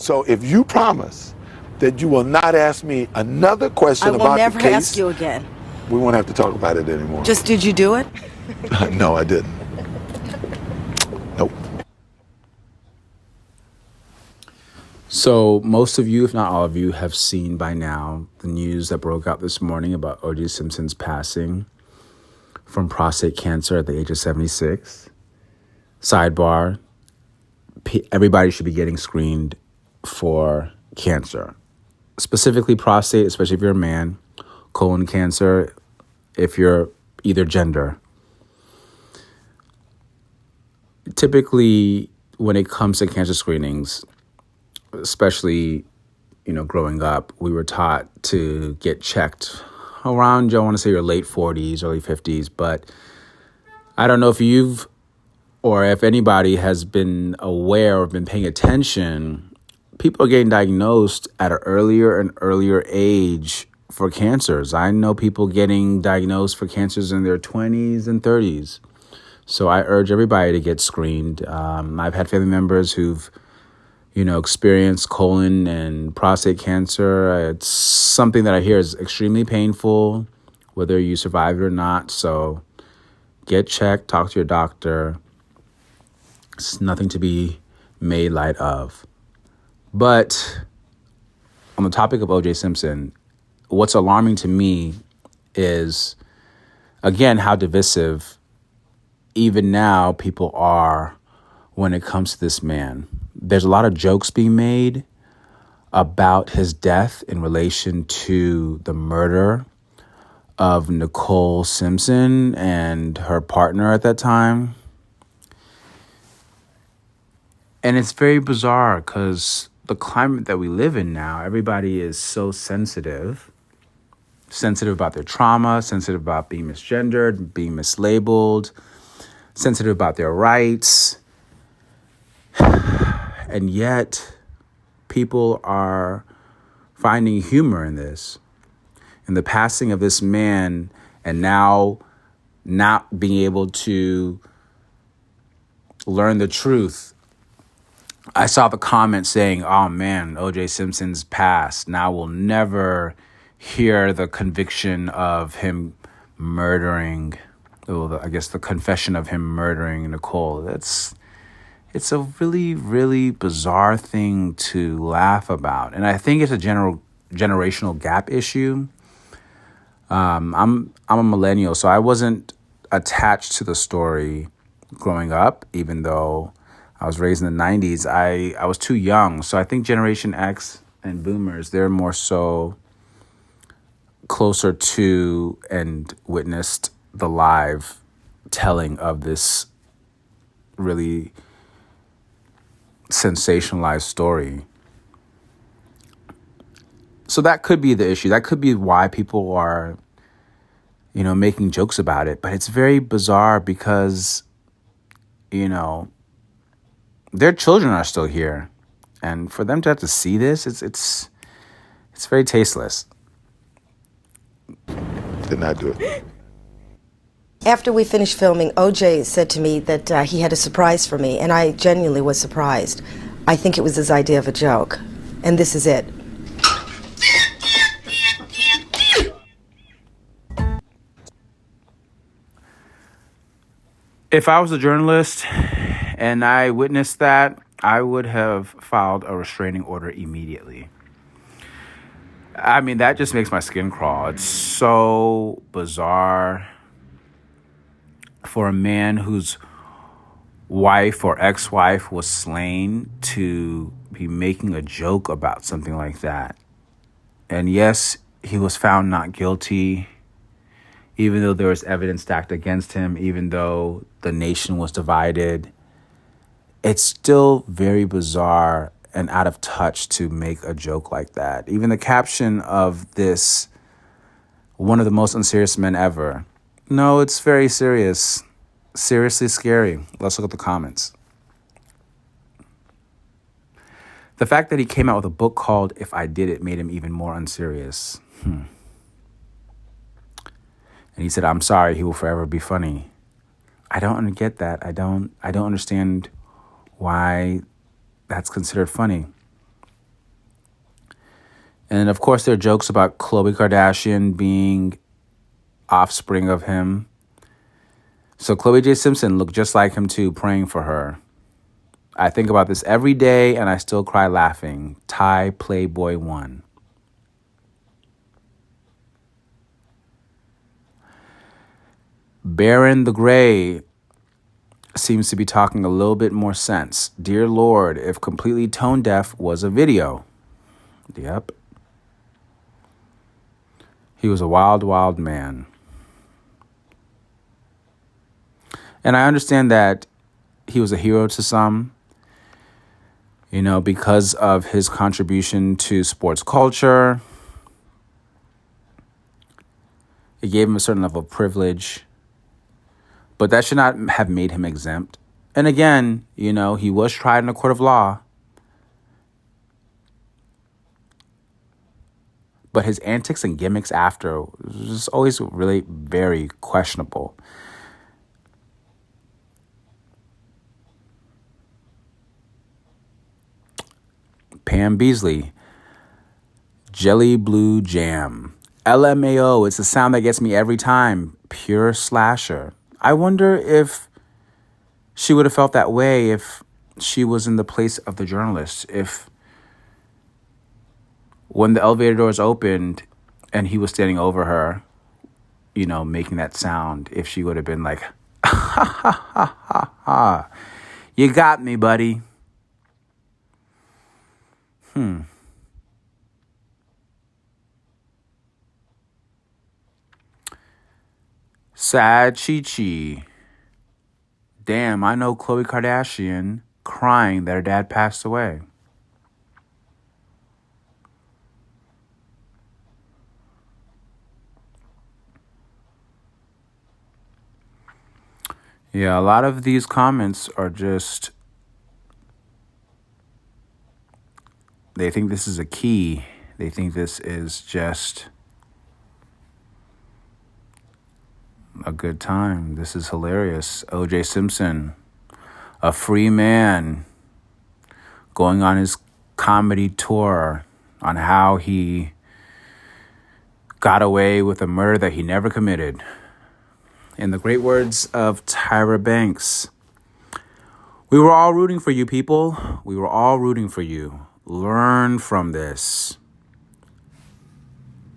So if you promise that you will not ask me another question I will about never the case, ask you again. we won't have to talk about it anymore. Just did you do it? No, I didn't. Nope. So most of you, if not all of you, have seen by now the news that broke out this morning about O.J. Simpson's passing from prostate cancer at the age of 76. Sidebar, everybody should be getting screened for cancer, specifically prostate, especially if you're a man, colon cancer, if you're either gender. Typically, when it comes to cancer screenings, especially, growing up, we were taught to get checked around, I want to say your late 40s, early 50s. But I don't know if you've, or if anybody has been aware or been paying attention, people are getting diagnosed at an earlier and earlier age for cancers. I know people getting diagnosed for cancers in their 20s and 30s. So I urge everybody to get screened. I've had family members who've experienced colon and prostate cancer. It's something that I hear is extremely painful, whether you survive it or not. So get checked, talk to your doctor. It's nothing to be made light of. But on the topic of O.J. Simpson, what's alarming to me is, again, how divisive even now people are when it comes to this man. There's a lot of jokes being made about his death in relation to the murder of Nicole Simpson and her partner at that time. And it's very bizarre because the climate that we live in now, everybody is so sensitive about their trauma, sensitive about being misgendered, being mislabeled, sensitive about their rights. And yet, people are finding humor in this. In the passing of this man, and now not being able to learn the truth. I saw the comment saying, oh man, O.J. Simpson's passed. Now we'll never hear the conviction of him murdering, the confession of him murdering Nicole. It's a really, really bizarre thing to laugh about. And I think it's a generational gap issue. I'm a millennial, so I wasn't attached to the story growing up, even though I was raised in the 90s. I was too young. So I think Generation X and Boomers, they're more so closer to and witnessed the live telling of this really sensationalized story. So that could be the issue. That could be why people are, making jokes about it. But it's very bizarre because, their children are still here. And for them to have to see this, it's very tasteless. Did not do it. After we finished filming, OJ said to me that he had a surprise for me, and I genuinely was surprised. I think it was his idea of a joke, and this is it. If I was a journalist and I witnessed that, I would have filed a restraining order immediately. I mean, that just makes my skin crawl. It's so bizarre for a man whose wife or ex-wife was slain to be making a joke about something like that. And yes, he was found not guilty, even though there was evidence stacked against him, even though the nation was divided. It's still very bizarre and out of touch to make a joke like that. Even the caption of this, one of the most unserious men ever. No, it's very serious. Seriously scary. Let's look at the comments. The fact that he came out with a book called If I Did It made him even more unserious. And he said, I'm sorry, he will forever be funny. I don't get that. I don't understand why that's considered funny. And of course, there are jokes about Khloe Kardashian being offspring of him. So Chloe J. Simpson looked just like him too, praying for her. I think about this every day and I still cry laughing. Thai Playboy 1. Baron the Gray seems to be talking a little bit more sense. Dear Lord, if completely tone deaf was a video. Yep. He was a wild, wild man. And I understand that he was a hero to some, because of his contribution to sports culture. It gave him a certain level of privilege. But that should not have made him exempt. And again, he was tried in a court of law. But his antics and gimmicks after was always really very questionable. Pam Beasley. Jelly Blue Jam. LMAO, it's the sound that gets me every time. Pure slasher. I wonder if she would have felt that way if she was in the place of the journalist. If when the elevator doors opened and he was standing over her, making that sound, if she would have been like, ha, ha, ha, ha, ha. You got me, buddy. Sad Chi-Chi. Damn, I know Khloe Kardashian crying that her dad passed away. Yeah, a lot of these comments are just, they think this is a key. They think this is just a good time. This is hilarious. O.J. Simpson, a free man, going on his comedy tour on how he got away with a murder that he never committed. In the great words of Tyra Banks, we were all rooting for you, people. We were all rooting for you. Learn from this.